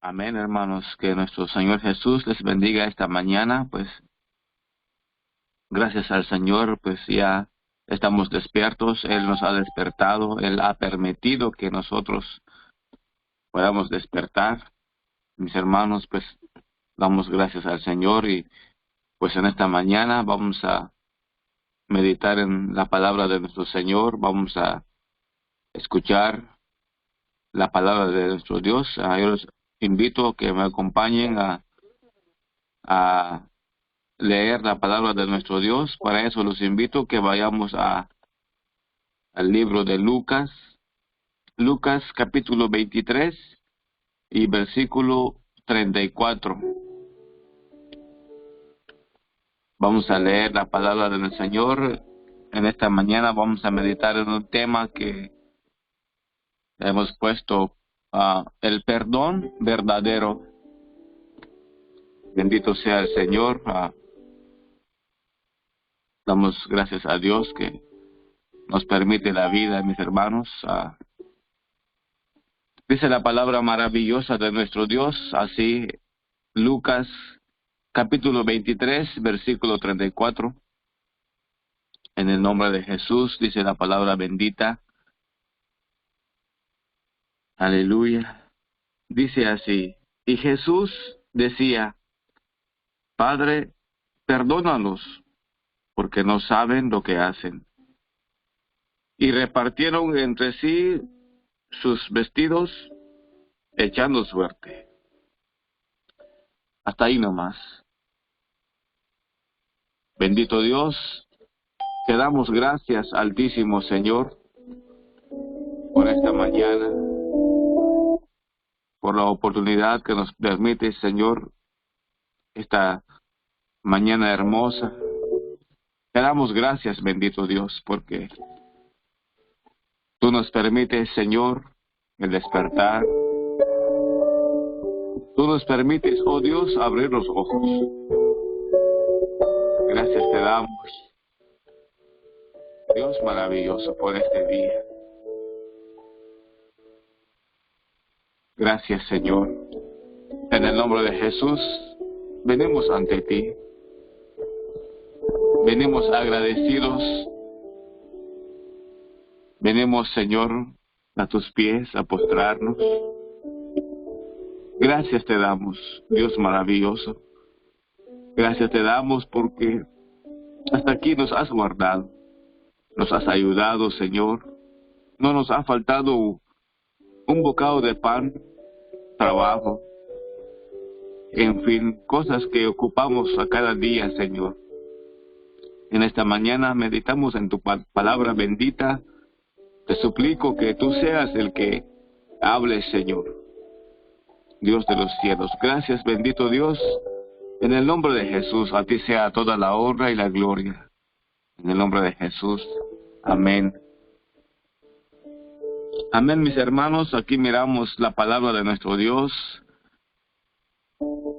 Amén, hermanos. Que nuestro Señor Jesús les bendiga esta mañana. Pues gracias al Señor, pues ya estamos despiertos. Él nos ha despertado. Él ha permitido que nosotros podamos despertar. Mis hermanos, pues damos gracias al Señor y pues en esta mañana vamos a meditar en la palabra de nuestro Señor. Vamos a escuchar la palabra de nuestro Dios. Yo les invito a que me acompañen a leer la palabra de nuestro Dios. Para eso los invito a que vayamos al libro de Lucas, capítulo 23 y versículo 34. Vamos a leer la palabra del Señor. En esta mañana vamos a meditar en un tema que hemos puesto, el perdón verdadero. Bendito sea el Señor. Damos gracias a Dios que nos permite la vida, mis hermanos. Dice la palabra maravillosa de nuestro Dios, así, Lucas, capítulo 23, versículo 34. En el nombre de Jesús, dice la palabra bendita. Aleluya. Dice así: y Jesús decía, Padre, perdónalos, porque no saben lo que hacen. Y repartieron entre sí sus vestidos, echando suerte. Hasta ahí nomás. Bendito Dios, te damos gracias, Altísimo Señor, por esta mañana, por la oportunidad que nos permite, Señor, esta mañana hermosa. Te damos gracias, bendito Dios, porque tú nos permites, Señor, el despertar. Tú nos permites, oh Dios, abrir los ojos. Gracias te damos, Dios maravilloso, por este día. Gracias, Señor. En el nombre de Jesús, venimos ante ti. Venimos agradecidos. Venimos, Señor, a tus pies, a postrarnos. Gracias te damos, Dios maravilloso. Gracias te damos porque hasta aquí nos has guardado. Nos has ayudado, Señor. No nos ha faltado un bocado de pan, trabajo, en fin, cosas que ocupamos a cada día, Señor. En esta mañana meditamos en tu palabra bendita. Te suplico que tú seas el que hable, Señor, Dios de los cielos. Gracias, bendito Dios. En el nombre de Jesús, a ti sea toda la honra y la gloria. En el nombre de Jesús. Amén. Amén, mis hermanos. Aquí miramos la palabra de nuestro Dios.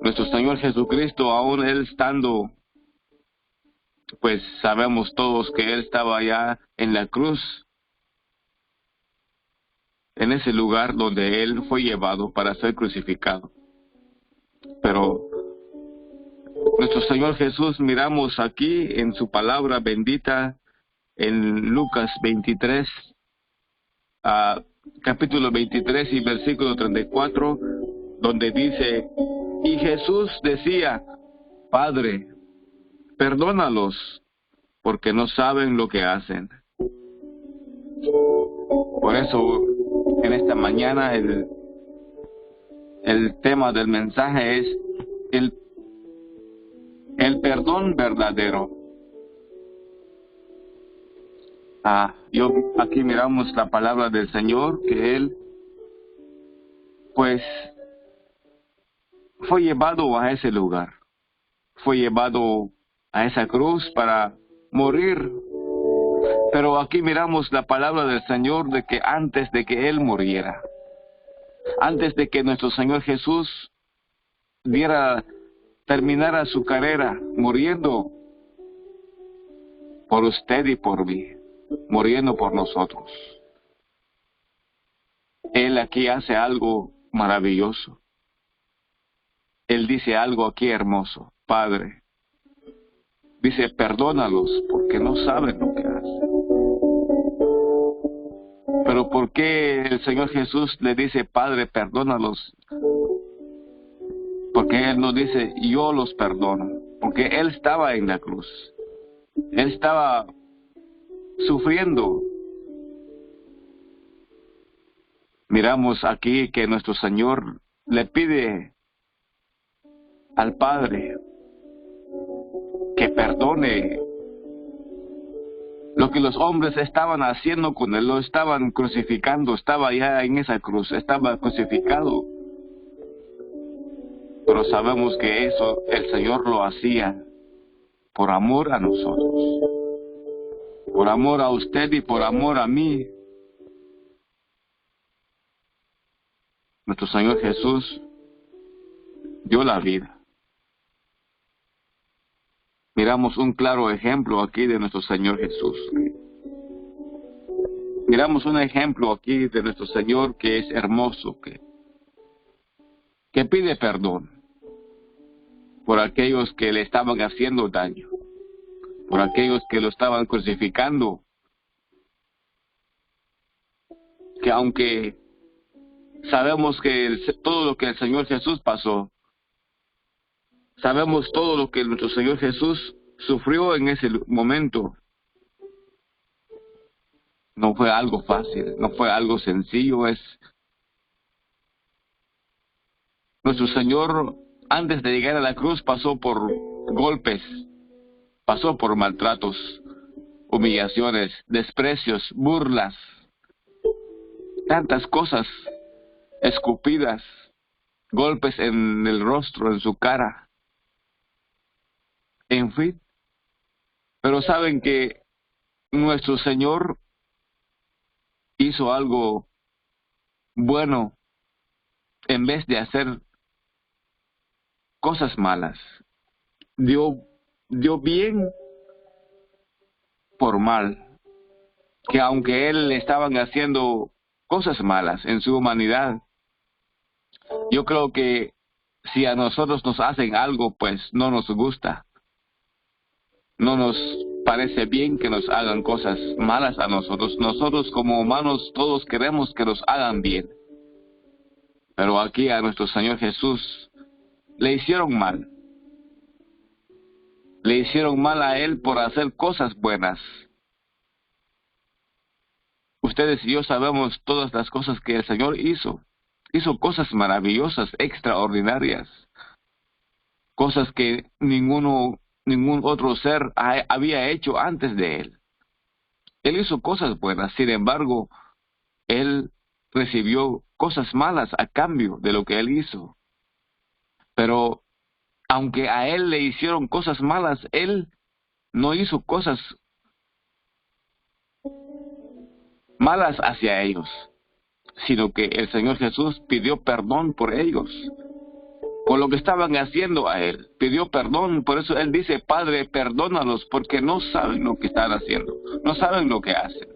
Nuestro Señor Jesucristo, aún Él estando, pues sabemos todos que Él estaba allá en la cruz, en ese lugar donde Él fue llevado para ser crucificado. Pero nuestro Señor Jesús, miramos aquí en su palabra bendita, en Lucas 23, capítulo 23 y versículo 34, donde dice, y Jesús decía, Padre, perdónalos, porque no saben lo que hacen. Por eso, en esta mañana, el tema del mensaje es el perdón verdadero. Aquí miramos la palabra del Señor, que Él, pues, fue llevado a ese lugar. Fue llevado a esa cruz para morir. Pero aquí miramos la palabra del Señor de que antes de que Él muriera, antes de que nuestro Señor Jesús terminara su carrera muriendo por usted y por mí, muriendo por nosotros, Él aquí hace algo maravilloso. Él dice algo aquí hermoso. Padre, dice, perdónalos porque no saben lo que hacen. Pero ¿por qué el Señor Jesús le dice, Padre, perdónalos? Porque Él no dice, yo los perdono. Porque Él estaba en la cruz. Él estaba sufriendo. Miramos aquí que nuestro Señor le pide al Padre que perdone lo que los hombres estaban haciendo con Él. Lo estaban crucificando, estaba ya en esa cruz, estaba crucificado. Pero sabemos que eso el Señor lo hacía por amor a nosotros, por amor a usted y por amor a mí. Nuestro Señor Jesús dio la vida. Miramos un claro ejemplo aquí de nuestro Señor Jesús. Miramos un ejemplo aquí de nuestro Señor que es hermoso, que pide perdón por aquellos que le estaban haciendo daño, por aquellos que lo estaban crucificando, que aunque sabemos que todo lo que el Señor Jesús pasó, sabemos todo lo que nuestro Señor Jesús sufrió en ese momento, no fue algo fácil, no fue algo sencillo. Nuestro Señor, antes de llegar a la cruz, pasó por golpes, pasó por maltratos, humillaciones, desprecios, burlas, tantas cosas, escupidas, golpes en el rostro, en su cara, en fin. Pero saben que nuestro Señor hizo algo bueno en vez de hacer cosas malas. Dio bien por mal, que aunque Él le estaban haciendo cosas malas en su humanidad, yo creo que si a nosotros nos hacen algo, pues no nos gusta. No nos parece bien que nos hagan cosas malas a nosotros. Nosotros como humanos todos queremos que nos hagan bien. Pero aquí a nuestro Señor Jesús le hicieron mal. Le hicieron mal a Él por hacer cosas buenas. Ustedes y yo sabemos todas las cosas que el Señor hizo. Hizo cosas maravillosas, extraordinarias. Cosas que ningún otro ser había hecho antes de Él. Él hizo cosas buenas, sin embargo, Él recibió cosas malas a cambio de lo que Él hizo. Pero aunque a Él le hicieron cosas malas, Él no hizo cosas malas hacia ellos, sino que el Señor Jesús pidió perdón por ellos, por lo que estaban haciendo a Él. Pidió perdón, por eso Él dice, Padre, perdónalos, porque no saben lo que están haciendo, no saben lo que hacen.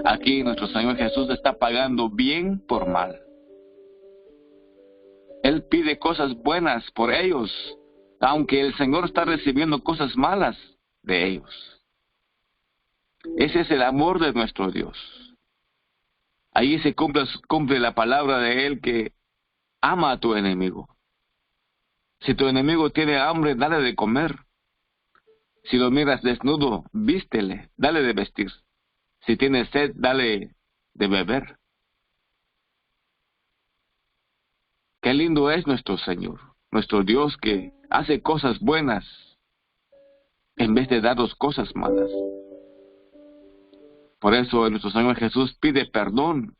Aquí nuestro Señor Jesús está pagando bien por mal. Él pide cosas buenas por ellos, aunque el Señor está recibiendo cosas malas de ellos. Ese es el amor de nuestro Dios. Ahí se cumple la palabra de Él que ama a tu enemigo. Si tu enemigo tiene hambre, dale de comer. Si lo miras desnudo, vístele, dale de vestir. Si tiene sed, dale de beber. Qué lindo es nuestro Señor, nuestro Dios, que hace cosas buenas en vez de darnos cosas malas. Por eso nuestro Señor Jesús pide perdón,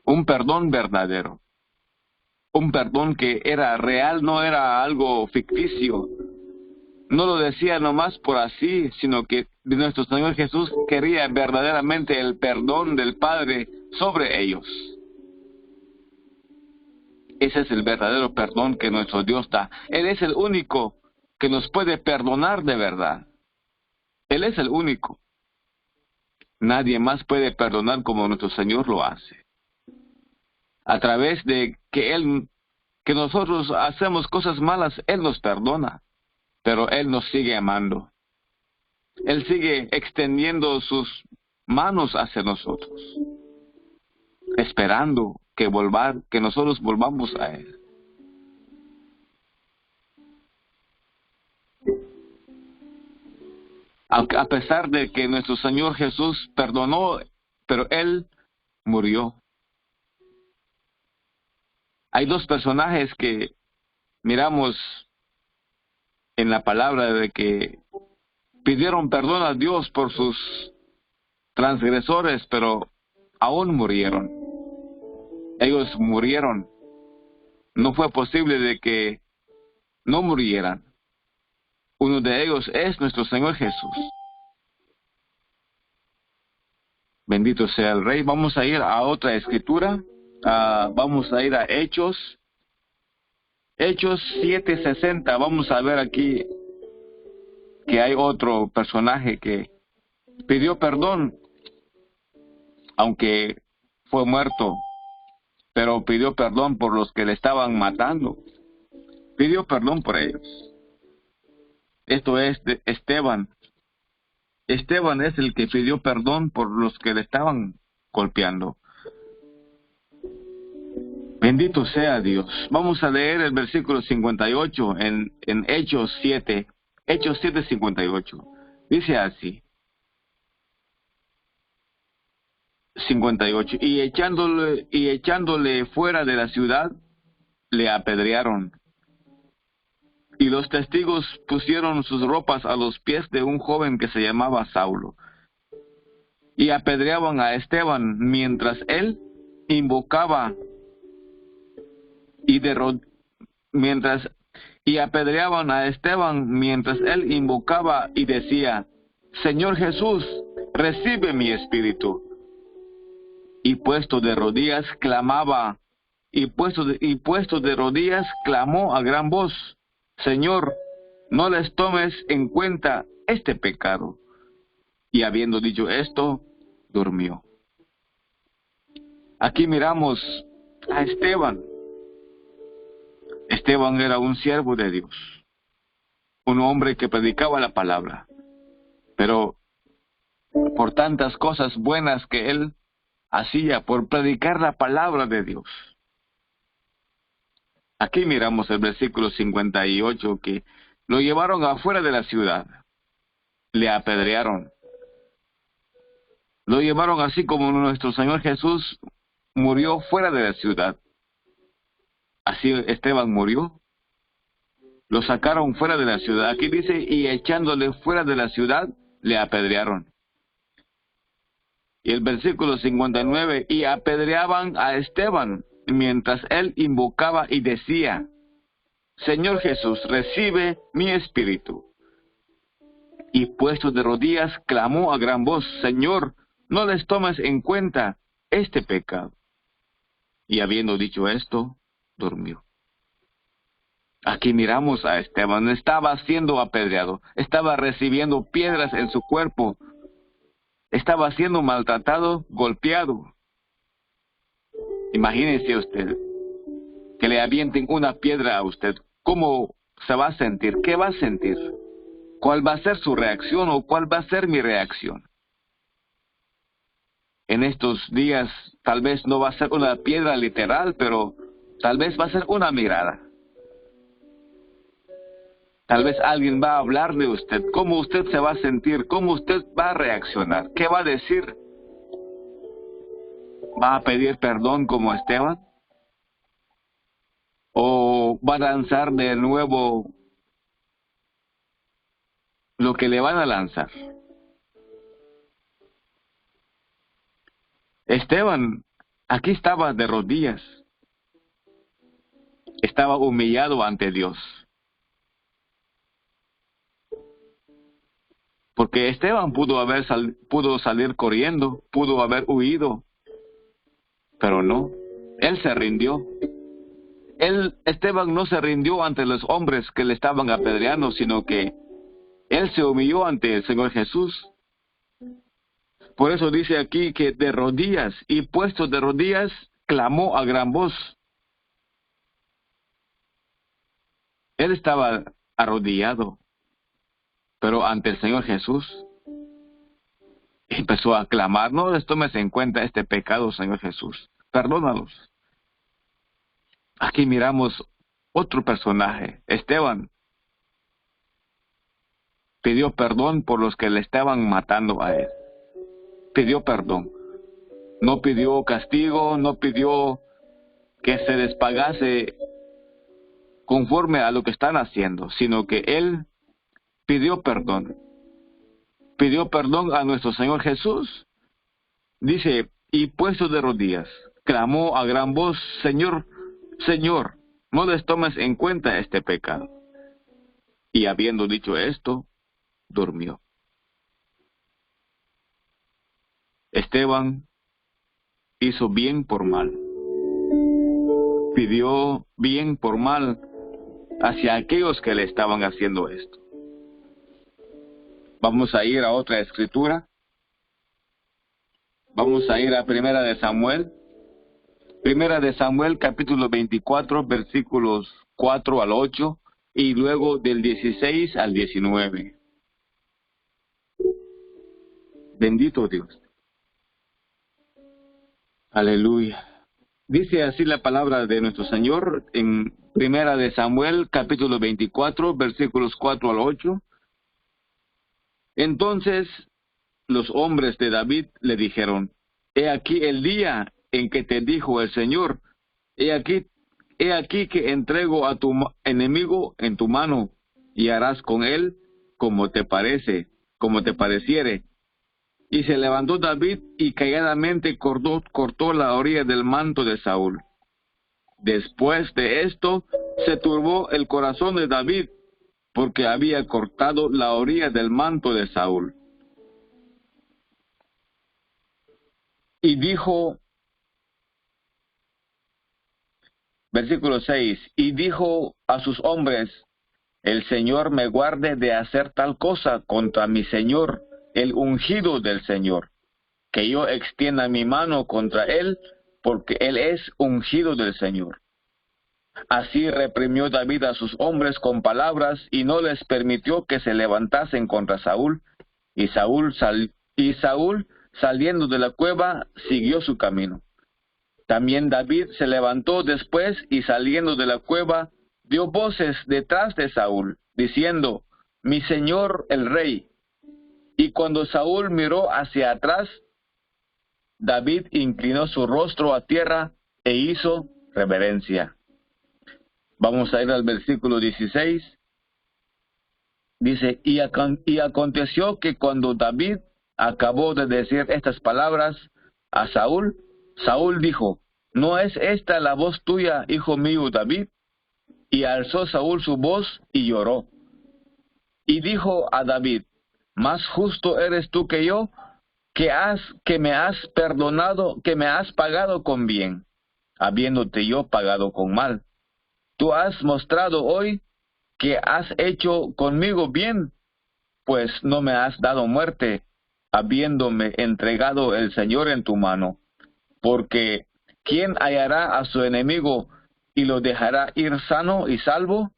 un perdón verdadero, un perdón que era real, no era algo ficticio. No lo decía nomás por así, sino que nuestro Señor Jesús quería verdaderamente el perdón del Padre sobre ellos. Ese es el verdadero perdón que nuestro Dios da. Él es el único que nos puede perdonar de verdad. Él es el único. Nadie más puede perdonar como nuestro Señor lo hace. A través de que nosotros hacemos cosas malas, Él nos perdona, pero Él nos sigue amando. Él sigue extendiendo sus manos hacia nosotros, esperando que nosotros volvamos a Él. A pesar de que nuestro Señor Jesús perdonó, pero Él murió. Hay dos personajes que miramos en la palabra de que pidieron perdón a Dios por sus transgresores, pero aún murieron. Ellos murieron. No fue posible de que no murieran. Uno de ellos es nuestro Señor Jesús. Bendito sea el Rey. Vamos a ir a otra escritura. Vamos a ir a Hechos. Hechos 7:60. Vamos a ver aquí que hay otro personaje que pidió perdón, aunque fue muerto, pero pidió perdón por los que le estaban matando. Pidió perdón por ellos. Esto es de Esteban. Esteban es el que pidió perdón por los que le estaban golpeando. Bendito sea Dios. Vamos a leer el versículo 58 en Hechos 7. Hechos 7:58. Dice así. 58. Y echándole fuera de la ciudad, le apedrearon. Y los testigos pusieron sus ropas a los pies de un joven que se llamaba Saulo. Y apedreaban a Esteban mientras él invocaba y apedreaban a Esteban mientras él invocaba y decía: Señor Jesús, recibe mi espíritu. Y puesto de rodillas clamaba, puesto de rodillas clamó a gran voz: Señor, no les tomes en cuenta este pecado. Y habiendo dicho esto, durmió. Aquí miramos a Esteban. Esteban era un siervo de Dios, un hombre que predicaba la palabra, pero por tantas cosas buenas que él hacía, por predicar la palabra de Dios. Aquí miramos el versículo 58, que lo llevaron afuera de la ciudad, le apedrearon. Lo llevaron así como nuestro Señor Jesús murió fuera de la ciudad. Así Esteban murió. Lo sacaron fuera de la ciudad. Aquí dice, y echándole fuera de la ciudad, le apedrearon. Y el versículo 59, y apedreaban a Esteban mientras él invocaba y decía: Señor Jesús, recibe mi espíritu. Y puesto de rodillas, clamó a gran voz: Señor, no les tomes en cuenta este pecado. Y habiendo dicho esto, durmió. Aquí miramos a Esteban. Estaba siendo apedreado, estaba recibiendo piedras en su cuerpo, estaba siendo maltratado, golpeado. Imagínese usted que le avienten una piedra a usted. ¿Cómo se va a sentir? ¿Qué va a sentir? ¿Cuál va a ser su reacción o cuál va a ser mi reacción? En estos días tal vez no va a ser una piedra literal, pero tal vez va a ser una mirada. Tal vez alguien va a hablar de usted. ¿Cómo usted se va a sentir? ¿Cómo usted va a reaccionar? ¿Qué va a decir? ¿Va a pedir perdón como Esteban? ¿O va a lanzar de nuevo lo que le van a lanzar? Esteban aquí estaba de rodillas. Estaba humillado ante Dios. Porque Esteban pudo salir corriendo, pudo haber huido, pero no, él se rindió. Esteban no se rindió ante los hombres que le estaban apedreando, sino que él se humilló ante el Señor Jesús. Por eso dice aquí que de rodillas, y puesto de rodillas, clamó a gran voz. Él estaba arrodillado, pero ante el Señor Jesús empezó a clamar: no les tomes en cuenta este pecado, Señor Jesús, perdónalos. Aquí miramos otro personaje, Esteban. Pidió perdón por los que le estaban matando a él. Pidió perdón. No pidió castigo, no pidió que se les pagase conforme a lo que están haciendo, sino que él pidió perdón. Pidió perdón a nuestro Señor Jesús. Dice, y puesto de rodillas, clamó a gran voz: Señor, Señor, no les tomes en cuenta este pecado. Y habiendo dicho esto, durmió. Esteban hizo bien por mal. Pidió bien por mal hacia aquellos que le estaban haciendo esto. Vamos a ir a otra escritura. Vamos a ir a Primera de Samuel. Primera de Samuel, capítulo 24, versículos 4 al 8, y luego del 16 al 19. Bendito Dios. Aleluya. Dice así la palabra de nuestro Señor en Primera de Samuel, capítulo 24, versículos 4 al 8. Entonces los hombres de David le dijeron: he aquí el día en que te dijo el Señor: he aquí que entrego a tu enemigo en tu mano, y harás con él como te pareciere. Y se levantó David y calladamente cortó la orilla del manto de Saúl. Después de esto se turbó el corazón de David, porque había cortado la orilla del manto de Saúl. Y dijo, versículo 6, y dijo a sus hombres: el Señor me guarde de hacer tal cosa contra mi Señor, el ungido del Señor, que yo extienda mi mano contra él, porque él es ungido del Señor. Así reprimió David a sus hombres con palabras, y no les permitió que se levantasen contra Saúl. Y Saúl saliendo de la cueva, siguió su camino. También David se levantó después, y saliendo de la cueva, dio voces detrás de Saúl, diciendo: mi señor el rey. Y cuando Saúl miró hacia atrás, David inclinó su rostro a tierra e hizo reverencia. Vamos a ir al versículo 16. Dice, y aconteció que cuando David acabó de decir estas palabras a Saúl, Saúl dijo: ¿no es esta la voz tuya, hijo mío David? Y alzó Saúl su voz y lloró. Y dijo a David: más justo eres tú que yo, que me has perdonado, que me has pagado con bien, habiéndote yo pagado con mal. Tú has mostrado hoy que has hecho conmigo bien, pues no me has dado muerte, habiéndome entregado el Señor en tu mano. Porque ¿quién hallará a su enemigo y lo dejará ir sano y salvo?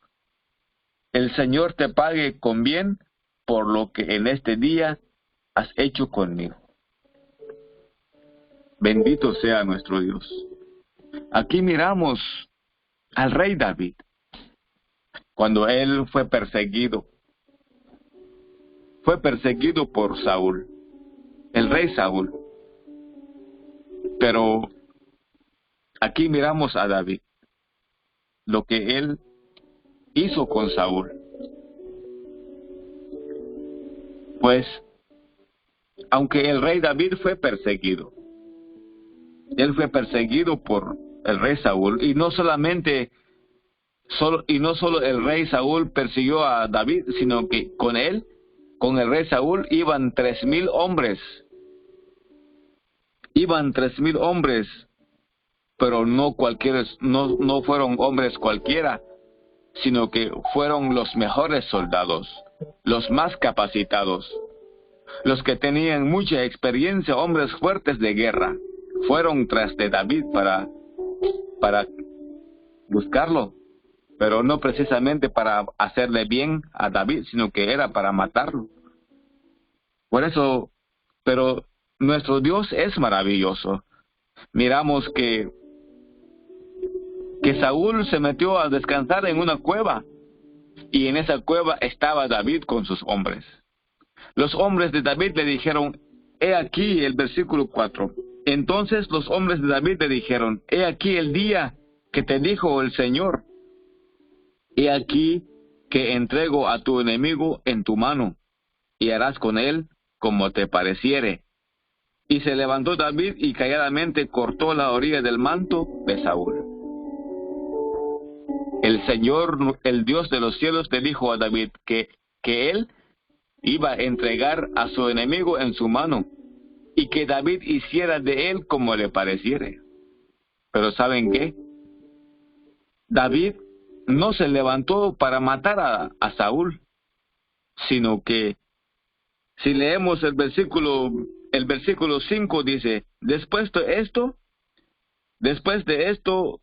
El Señor te pague con bien por lo que en este día has hecho conmigo. Bendito sea nuestro Dios. Aquí miramos al rey David, cuando él fue perseguido por Saúl, el rey Saúl. Pero aquí miramos a David, lo que él hizo con Saúl. Pues, aunque el rey David fue perseguido, él fue perseguido por el rey Saúl, y no solo el rey Saúl persiguió a David, sino que con él, con el rey Saúl, iban 3,000 hombres. Iban 3,000 hombres, pero no fueron hombres cualquiera, sino que fueron los mejores soldados, los más capacitados, los que tenían mucha experiencia, hombres fuertes de guerra. Fueron tras de David para para buscarlo, pero no precisamente para hacerle bien a David, sino que era para matarlo. Por eso, pero nuestro Dios es maravilloso. Miramos que Saúl se metió a descansar en una cueva, y en esa cueva estaba David con sus hombres. Los hombres de David le dijeron, he aquí el versículo 4. Entonces los hombres de David le dijeron, he aquí el día que te dijo el Señor, he aquí que entrego a tu enemigo en tu mano, y harás con él como te pareciere. Y se levantó David y calladamente cortó la orilla del manto de Saúl. El Señor, el Dios de los cielos, le dijo a David que él iba a entregar a su enemigo en su mano, y que David hiciera de él como le pareciere. Pero ¿saben qué? David no se levantó para matar a Saúl, sino que, si leemos el versículo 5 dice, después de esto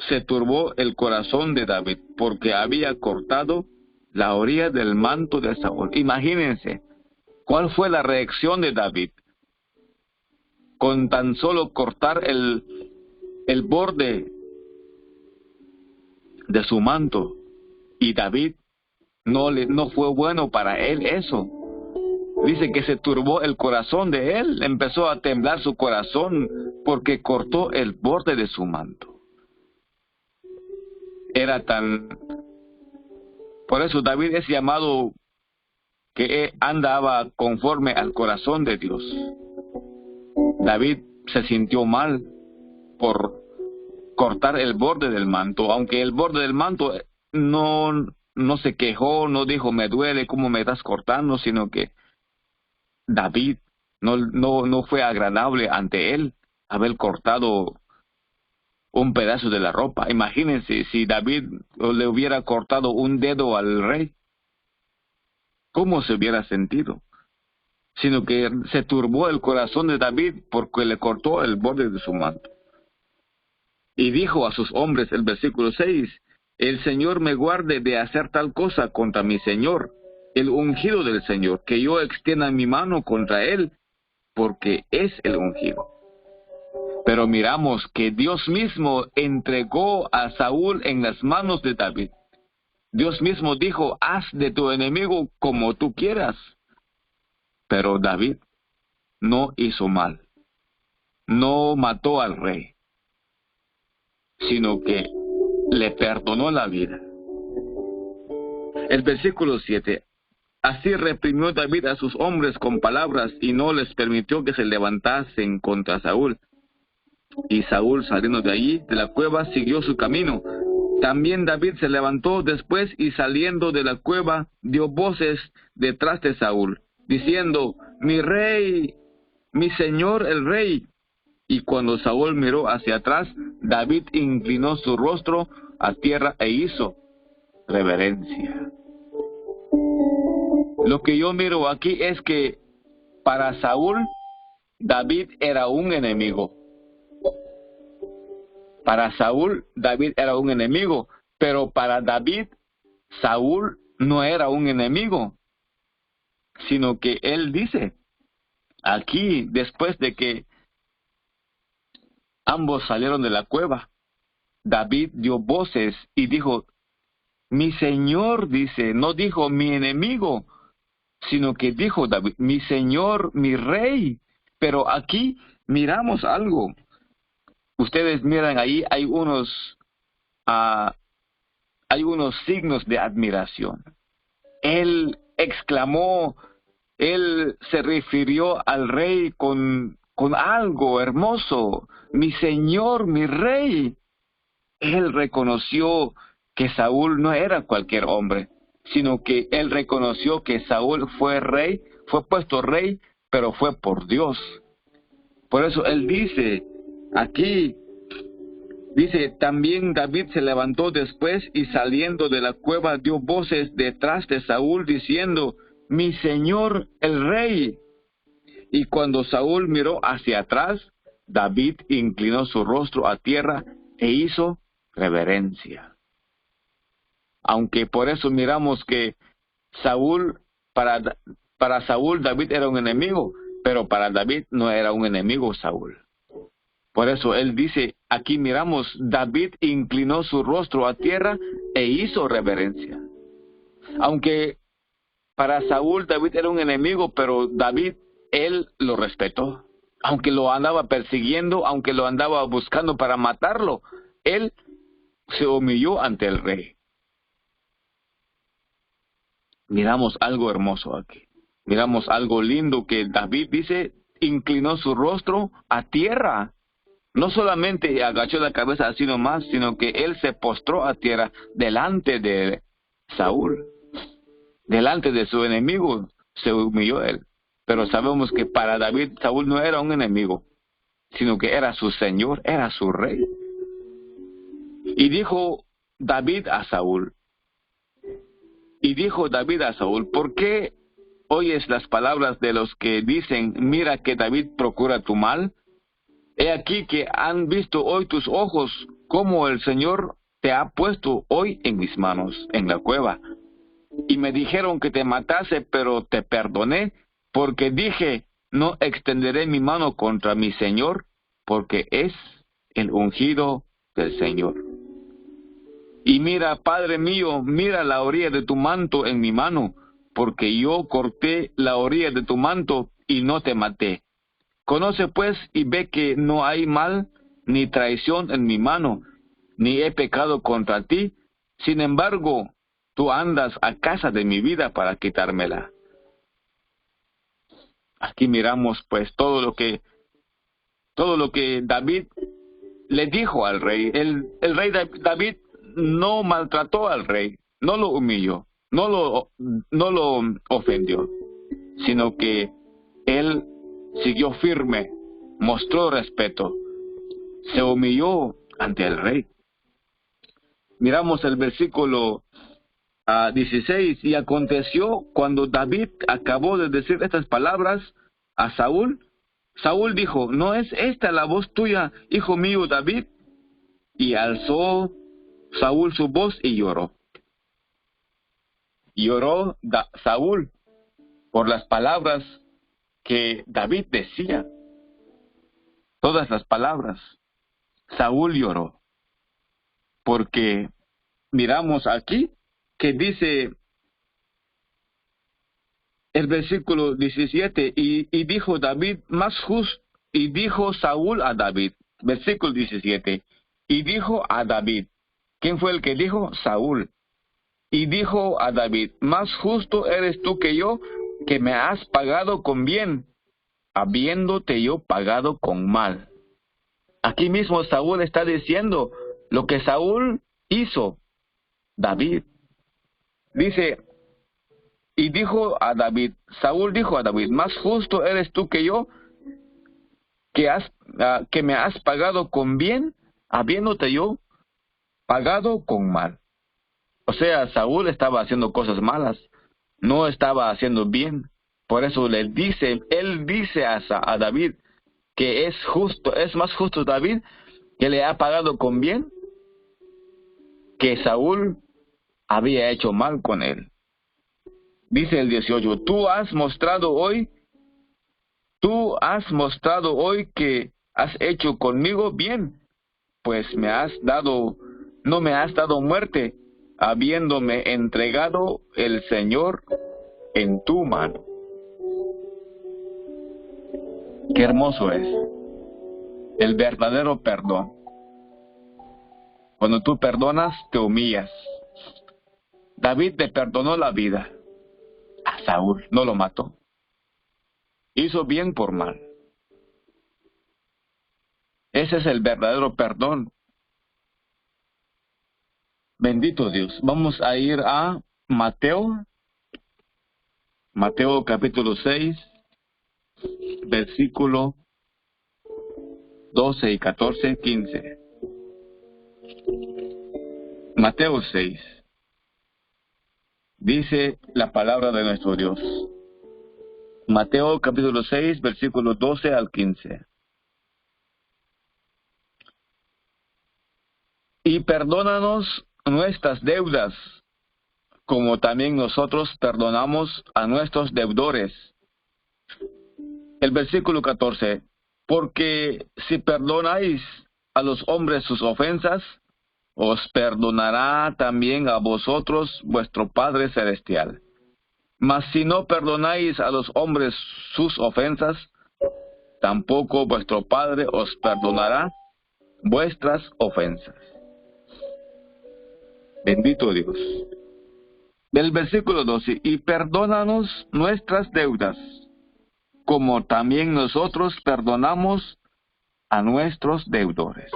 se turbó el corazón de David, porque había cortado la orilla del manto de Saúl. Imagínense, ¿cuál fue la reacción de David? Con tan solo cortar el borde de su manto. Y David no fue bueno para él eso. Dice que se turbó el corazón de él, empezó a temblar su corazón porque cortó el borde de su manto. Por eso David es llamado que andaba conforme al corazón de Dios. David se sintió mal por cortar el borde del manto, aunque el borde del manto no se quejó, no dijo me duele, ¿cómo me estás cortando? Sino que David no fue agradable ante él haber cortado un pedazo de la ropa. Imagínense si David le hubiera cortado un dedo al rey, ¿cómo se hubiera sentido? Sino que se turbó el corazón de David porque le cortó el borde de su manto. Y dijo a sus hombres, el versículo 6, el Señor me guarde de hacer tal cosa contra mi Señor, el ungido del Señor, que yo extienda mi mano contra él, porque es el ungido. Pero miramos que Dios mismo entregó a Saúl en las manos de David. Dios mismo dijo, haz de tu enemigo como tú quieras. Pero David no hizo mal, no mató al rey, sino que le perdonó la vida. El versículo 7. Así reprimió David a sus hombres con palabras y no les permitió que se levantasen contra Saúl. Y Saúl, saliendo de allí, de la cueva, siguió su camino. También David se levantó después y saliendo de la cueva dio voces detrás de Saúl, diciendo, mi rey, mi señor el rey. Y cuando Saúl miró hacia atrás, David inclinó su rostro a tierra e hizo reverencia. Lo que yo miro aquí es que para Saúl, David era un enemigo. Para Saúl, David era un enemigo, pero para David, Saúl no era un enemigo, sino que él dice, aquí, después de que ambos salieron de la cueva, David dio voces y dijo, mi Señor, dice, no dijo mi enemigo, sino que dijo David, mi Señor, mi Rey. Pero aquí miramos algo. Ustedes miran ahí, hay unos signos de admiración. Él exclamó, él se refirió al rey con algo hermoso, mi Señor, mi Rey. Él reconoció que Saúl no era cualquier hombre, sino que él reconoció que Saúl fue rey, fue puesto rey, pero fue por Dios. Por eso él dice, aquí, dice, también David se levantó después y saliendo de la cueva dio voces detrás de Saúl diciendo, mi Señor el rey. Y cuando Saúl miró hacia atrás, David inclinó su rostro a tierra e hizo reverencia. Aunque por eso miramos que Saúl, para Saúl David era un enemigo, pero para David no era un enemigo Saúl. Por eso él dice, aquí miramos, David inclinó su rostro a tierra e hizo reverencia. Aunque para Saúl David era un enemigo, pero David, él lo respetó. Aunque lo andaba persiguiendo, aunque lo andaba buscando para matarlo, él se humilló ante el rey. Miramos algo hermoso aquí. Miramos algo lindo que David dice, inclinó su rostro a tierra. No solamente agachó la cabeza así nomás, sino que él se postró a tierra delante de Saúl. Delante de su enemigo se humilló él. Pero sabemos que para David, Saúl no era un enemigo, sino que era su señor, era su rey. Y dijo David a Saúl, ¿por qué oyes las palabras de los que dicen, mira que David procura tu mal? He aquí que han visto hoy tus ojos cómo el Señor te ha puesto hoy en mis manos, en la cueva. Y me dijeron que te matase, pero te perdoné, porque dije, no extenderé mi mano contra mi Señor, porque es el ungido del Señor. Y mira, Padre mío, mira la orilla de tu manto en mi mano, porque yo corté la orilla de tu manto y no te maté. Conoce pues y ve que no hay mal ni traición en mi mano, ni he pecado contra ti. Sin embargo, tú andas a casa de mi vida para quitármela. Aquí miramos pues todo lo que David le dijo al rey. El rey David no maltrató al rey, no lo humilló, no lo ofendió, sino que él siguió firme, mostró respeto, se humilló ante el rey. Miramos el versículo 16, y aconteció cuando David acabó de decir estas palabras a Saúl, Saúl dijo, ¿no es esta la voz tuya, hijo mío David? Y alzó Saúl su voz y lloró. Lloró Saúl por las palabras que David decía. Todas las palabras. Saúl lloró. Porque miramos aquí que dice el versículo 17, y dijo David más justo, y dijo Saúl a David, versículo 17, y dijo a David, ¿quién fue el que dijo? Saúl. Y dijo a David, más justo eres tú que yo, que me has pagado con bien, habiéndote yo pagado con mal. Aquí mismo Saúl está diciendo lo que Saúl hizo, David. Dice, y dijo a David, Saúl dijo a David, más justo eres tú que yo, que me has pagado con bien, habiéndote yo pagado con mal. O sea, Saúl estaba haciendo cosas malas, no estaba haciendo bien. Por eso él dice a David que es justo, es más justo David que le ha pagado con bien que Saúl había hecho mal con él. Dice el 18, tú has mostrado hoy que has hecho conmigo bien, pues no me has dado muerte, habiéndome entregado el Señor en tu mano. Qué hermoso es el verdadero perdón. Cuando tú perdonas, te humillas. David le perdonó la vida a Saúl, no lo mató. Hizo bien por mal. Ese es el verdadero perdón. Bendito Dios. Vamos a ir a Mateo capítulo 6, versículo 12 y 14, 15. Mateo 6. Dice la palabra de nuestro Dios. Mateo capítulo 6, versículo 12 al 15. Y perdónanos nuestras deudas, como también nosotros perdonamos a nuestros deudores. El versículo 14. Porque si perdonáis a los hombres sus ofensas, os perdonará también a vosotros vuestro Padre Celestial. Mas si no perdonáis a los hombres sus ofensas, tampoco vuestro Padre os perdonará vuestras ofensas. Bendito Dios. Del versículo 12. Y perdónanos nuestras deudas, como también nosotros perdonamos a nuestros deudores.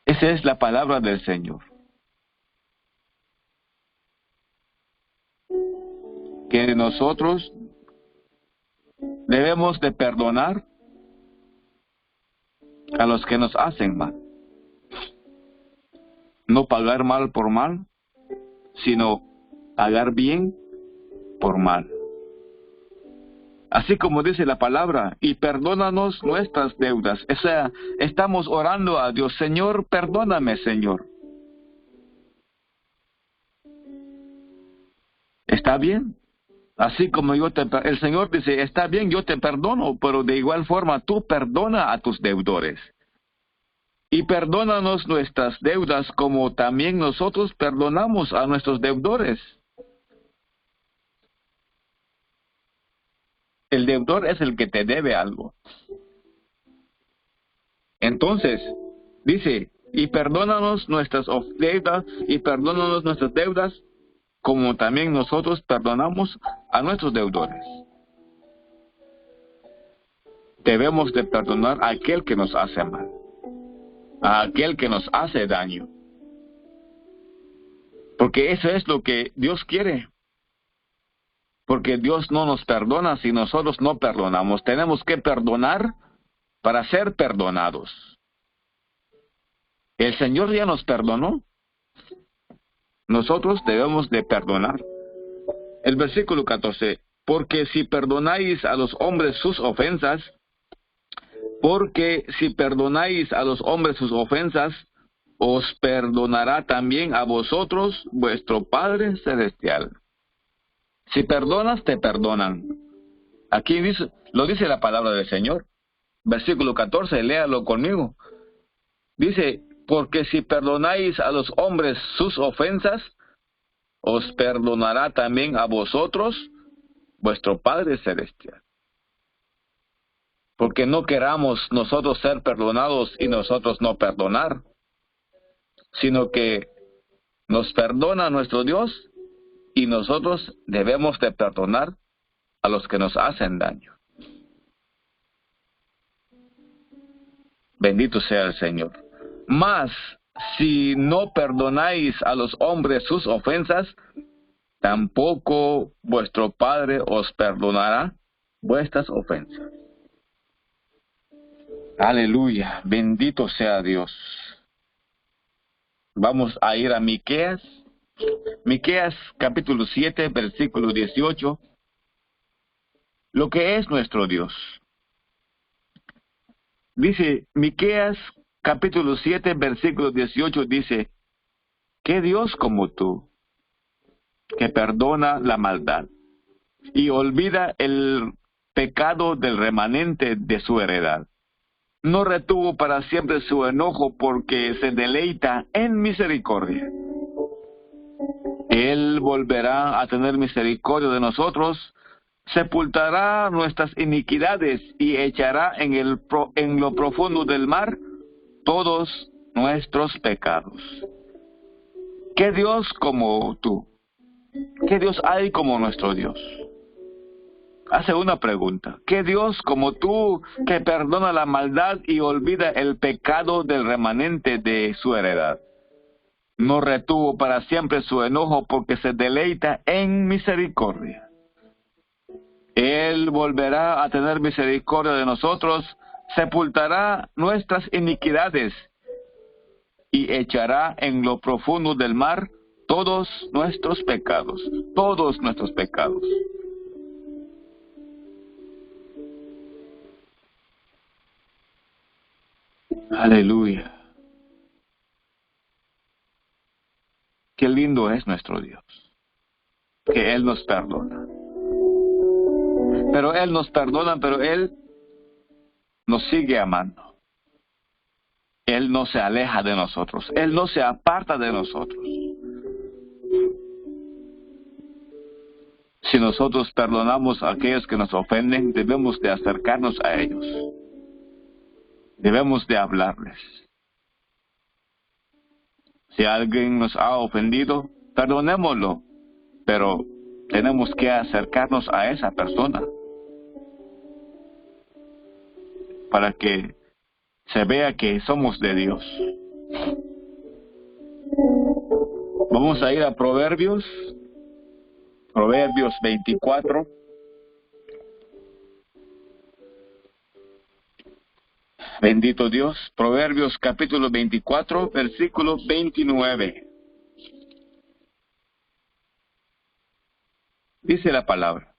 Esa es la palabra del Señor. Que nosotros debemos de perdonar a los que nos hacen mal. No pagar mal por mal, sino pagar bien por mal. Así como dice la palabra, y perdónanos nuestras deudas. O sea, estamos orando a Dios, Señor, perdóname, Señor. ¿Está bien? Así como el Señor dice, está bien, yo te perdono, pero de igual forma tú perdona a tus deudores. Y perdónanos nuestras deudas como también nosotros perdonamos a nuestros deudores. El deudor es el que te debe algo. Entonces, dice, y perdónanos nuestras deudas, y perdónanos nuestras deudas, como también nosotros perdonamos a nuestros deudores. Debemos de perdonar a aquel que nos hace mal, a aquel que nos hace daño. Porque eso es lo que Dios quiere. Porque Dios no nos perdona si nosotros no perdonamos. Tenemos que perdonar para ser perdonados. El Señor ya nos perdonó. Nosotros debemos de perdonar. El versículo 14. Porque si perdonáis a los hombres sus ofensas, os perdonará también a vosotros vuestro Padre Celestial. Si perdonas, te perdonan. Aquí lo dice la palabra del Señor. Versículo 14, léalo conmigo. Dice, porque si perdonáis a los hombres sus ofensas, os perdonará también a vosotros vuestro Padre Celestial. Porque no queramos nosotros ser perdonados y nosotros no perdonar, sino que nos perdona nuestro Dios y nosotros debemos de perdonar a los que nos hacen daño. Bendito sea el Señor. Mas, si no perdonáis a los hombres sus ofensas, tampoco vuestro Padre os perdonará vuestras ofensas. Aleluya, bendito sea Dios. Vamos a ir a Miqueas. Miqueas capítulo 7, versículo 18. Lo que es nuestro Dios. Dice, Miqueas capítulo 7, versículo 18 dice, ¿qué Dios como tú, que perdona la maldad y olvida el pecado del remanente de su heredad? No retuvo para siempre su enojo, porque se deleita en misericordia. Él volverá a tener misericordia de nosotros, sepultará nuestras iniquidades y echará en lo profundo del mar todos nuestros pecados. ¿Qué Dios como tú? ¿Qué Dios hay como nuestro Dios? Hace una pregunta. ¿Qué Dios como tú, que perdona la maldad y olvida el pecado del remanente de su heredad? No retuvo para siempre su enojo, porque se deleita en misericordia. Él volverá a tener misericordia de nosotros, sepultará nuestras iniquidades y echará en lo profundo del mar todos nuestros pecados. Todos nuestros pecados. Aleluya. Qué lindo es nuestro Dios, que Él nos perdona. Pero Él nos perdona, pero Él nos sigue amando. Él no se aleja de nosotros. Él no se aparta de nosotros. Si nosotros perdonamos a aquellos que nos ofenden, debemos de acercarnos a ellos. Debemos de hablarles. Si alguien nos ha ofendido, perdonémoslo, pero tenemos que acercarnos a esa persona para que se vea que somos de Dios. Vamos a ir a Proverbios 24. Bendito Dios. Proverbios capítulo 24, versículo 29. Dice la palabra: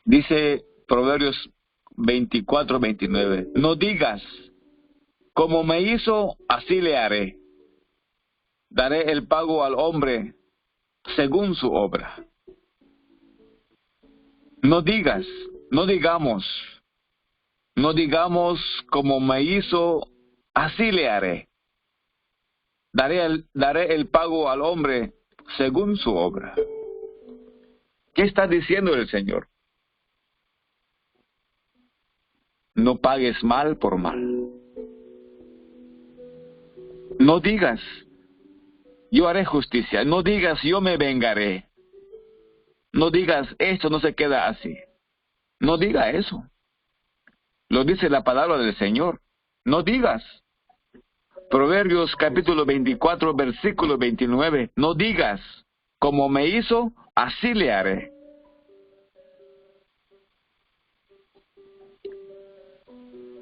dice Proverbios 24, 29. No digas, como me hizo, así le haré. Daré el pago al hombre según su obra. No digas, no digamos como me hizo, así le haré. Daré el pago al hombre según su obra. ¿Qué está diciendo el Señor? No pagues mal por mal. No digas, yo haré justicia. No digas, yo me vengaré. No digas, esto no se queda así. No diga eso. Lo dice la palabra del Señor. No digas. Proverbios capítulo 24, versículo 29. No digas, como me hizo, así le haré.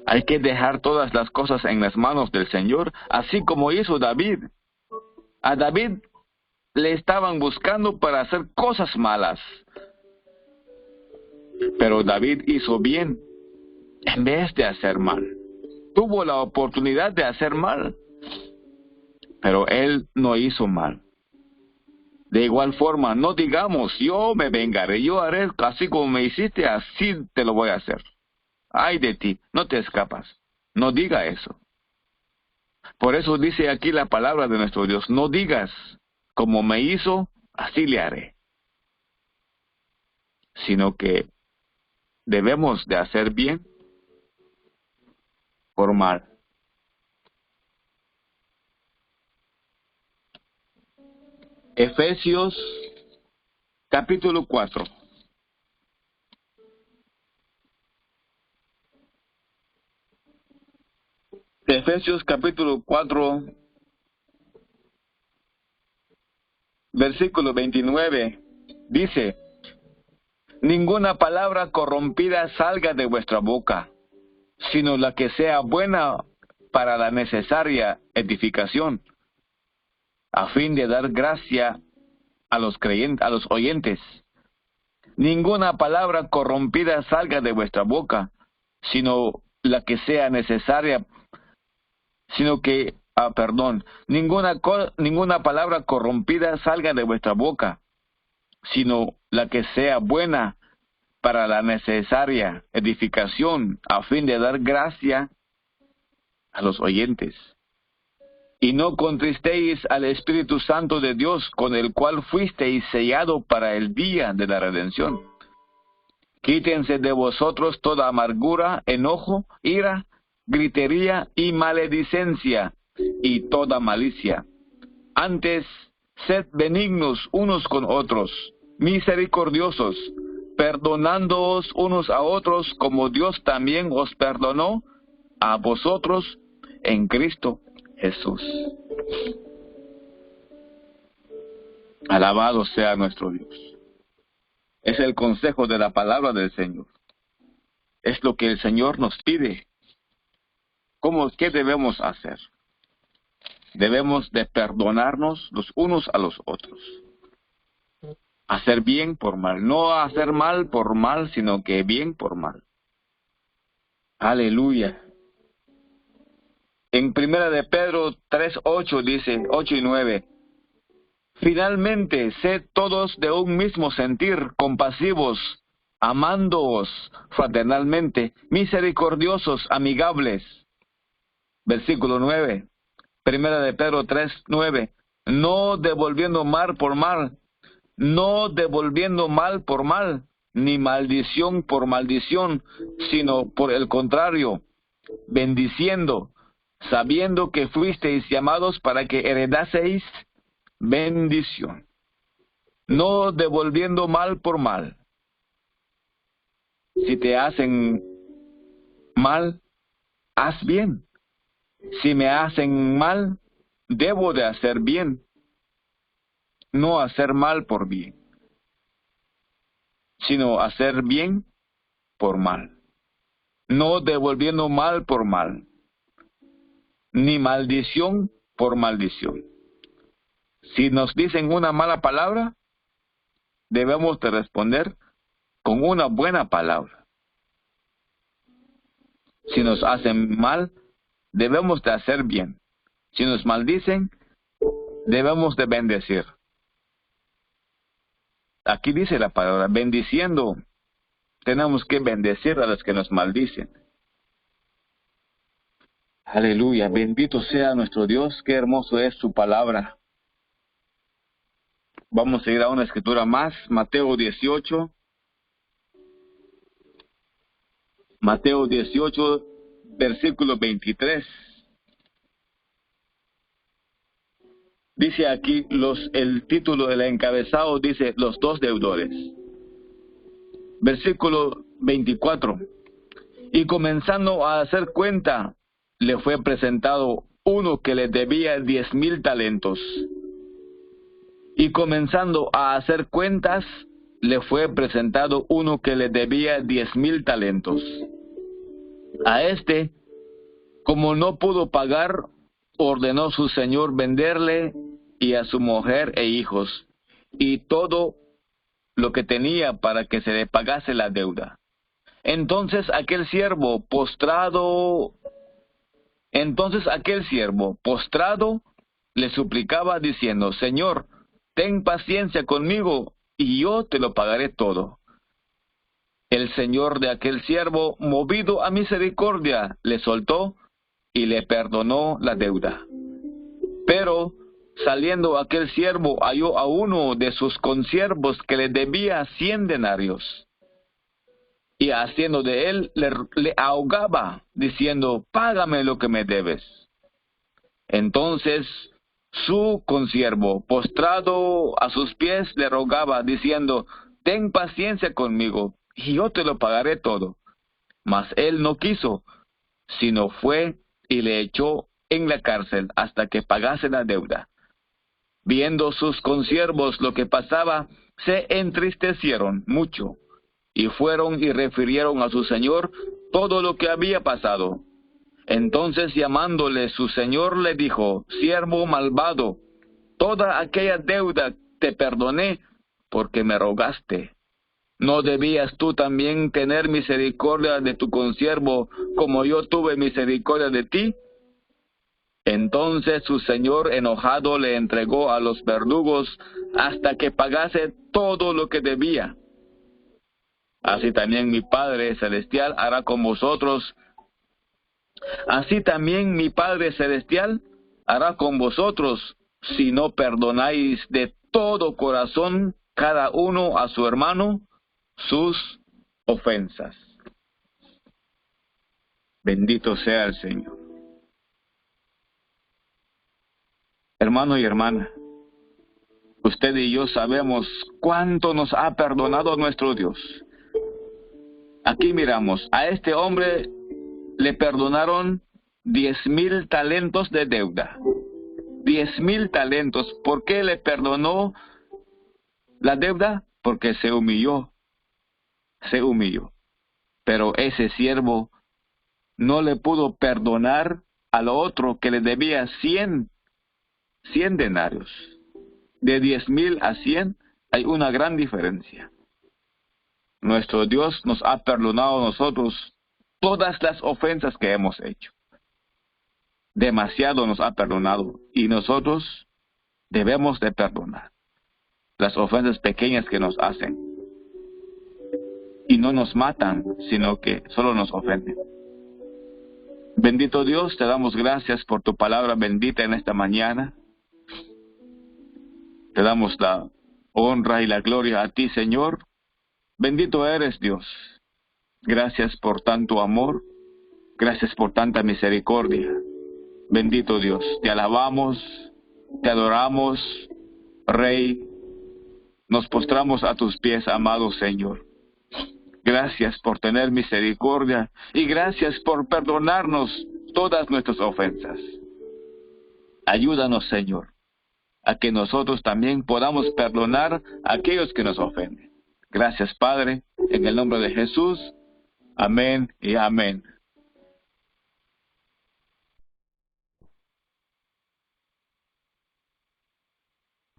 Hay que dejar todas las cosas en las manos del Señor, así como hizo David. A David le estaban buscando para hacer cosas malas. Pero David hizo bien en vez de hacer mal. Tuvo la oportunidad de hacer mal, pero él no hizo mal. De igual forma, no digamos, yo me vengaré, yo haré así como me hiciste, así te lo voy a hacer. Ay de ti, no te escapas. No diga eso. Por eso dice aquí la palabra de nuestro Dios: no digas, como me hizo, así le haré. Sino que debemos de hacer bien por mal. Efesios capítulo 4. Efesios capítulo 4, versículo 29, dice: ninguna palabra corrompida salga de vuestra boca, sino la que sea buena para la necesaria edificación, a fin de dar gracia a los creyentes, a los oyentes. Ninguna palabra corrompida salga de vuestra boca, sino la que sea necesaria, ninguna palabra corrompida salga de vuestra boca, sino la que sea buena para la necesaria edificación, a fin de dar gracia a los oyentes. Y no contristéis al Espíritu Santo de Dios, con el cual fuisteis sellado para el día de la redención. Quítense de vosotros toda amargura, enojo, ira, gritería y maledicencia, y toda malicia. Antes, sed benignos unos con otros, misericordiosos, perdonándoos unos a otros, como Dios también os perdonó a vosotros en Cristo Jesús. Alabado sea nuestro Dios. Es el consejo de la palabra del Señor. Es lo que el Señor nos pide. ¿Qué debemos hacer? Debemos de perdonarnos los unos a los otros. Hacer bien por mal. No hacer mal por mal, sino que bien por mal. Aleluya. En Primera de Pedro 3:8 dice, 8 y 9. Finalmente, sed todos de un mismo sentir, compasivos, amándoos fraternalmente, misericordiosos, amigables. Versículo 9. Primera de Pedro 3:9. No devolviendo mal por mal, no devolviendo mal por mal, ni maldición por maldición, sino por el contrario, bendiciendo, sabiendo que fuisteis llamados para que heredaseis bendición. No devolviendo mal por mal. Si te hacen mal, haz bien. Si me hacen mal, debo de hacer bien. No hacer mal por bien, sino hacer bien por mal. No devolviendo mal por mal, ni maldición por maldición. Si nos dicen una mala palabra, debemos de responder con una buena palabra. Si nos hacen mal, debemos de hacer bien. Si nos maldicen, debemos de bendecir. Aquí dice la palabra, bendiciendo, tenemos que bendecir a los que nos maldicen. Aleluya, bendito sea nuestro Dios, qué hermoso es su palabra. Vamos a ir a una escritura más, Mateo 18. Mateo 18, versículo 23. Dice aquí, el título del encabezado dice, los dos deudores. Versículo 24. Y comenzando a hacer cuenta, le fue presentado uno que le debía 10,000 talentos. Y comenzando a hacer cuentas, le fue presentado uno que le debía 10,000 talentos. A este, como no pudo pagar, ordenó su señor venderle y a su mujer e hijos, y todo lo que tenía para que se le pagase la deuda. Entonces aquel siervo postrado le suplicaba diciendo, Señor, ten paciencia conmigo, y yo te lo pagaré todo. El señor de aquel siervo, movido a misericordia, le soltó y le perdonó la deuda. Pero, saliendo aquel siervo, halló a uno de sus consiervos que le debía 100 denarios. Y haciendo de él, le ahogaba, diciendo, págame lo que me debes. Entonces, su consiervo, postrado a sus pies, le rogaba, diciendo, ten paciencia conmigo, y yo te lo pagaré todo. Mas él no quiso, sino fue y le echó en la cárcel hasta que pagase la deuda. Viendo sus consiervos lo que pasaba, se entristecieron mucho, y fueron y refirieron a su señor todo lo que había pasado. Entonces llamándole su señor le dijo, siervo malvado, toda aquella deuda te perdoné porque me rogaste. ¿No debías tú también tener misericordia de tu consiervo como yo tuve misericordia de ti? Entonces su señor enojado le entregó a los verdugos hasta que pagase todo lo que debía. Así también mi Padre Celestial hará con vosotros. Así también mi Padre Celestial hará con vosotros, si no perdonáis de todo corazón cada uno a su hermano sus ofensas. Bendito sea el Señor. Hermano y hermana, usted y yo sabemos cuánto nos ha perdonado nuestro Dios. Aquí miramos, a este hombre le perdonaron 10,000 talentos de deuda. 10,000 talentos. ¿Por qué le perdonó la deuda? Porque se humilló. Se humilló. Pero ese siervo no le pudo perdonar al otro que le debía 100 denarios. De 10,000 a 100 Hay una gran diferencia. Nuestro Dios nos ha perdonado a nosotros todas las ofensas que hemos hecho. Demasiado nos ha perdonado y nosotros debemos de perdonar las ofensas pequeñas que nos hacen. Y no nos matan, sino que solo nos ofenden. Bendito Dios, te damos gracias por tu palabra bendita en esta mañana. Te damos la honra y la gloria a ti, Señor. Bendito eres, Dios. Gracias por tanto amor. Gracias por tanta misericordia. Bendito Dios, te alabamos, te adoramos, Rey. Nos postramos a tus pies, amado Señor. Gracias por tener misericordia y gracias por perdonarnos todas nuestras ofensas. Ayúdanos, Señor, a que nosotros también podamos perdonar a aquellos que nos ofenden. Gracias, Padre, en el nombre de Jesús. Amén y amén.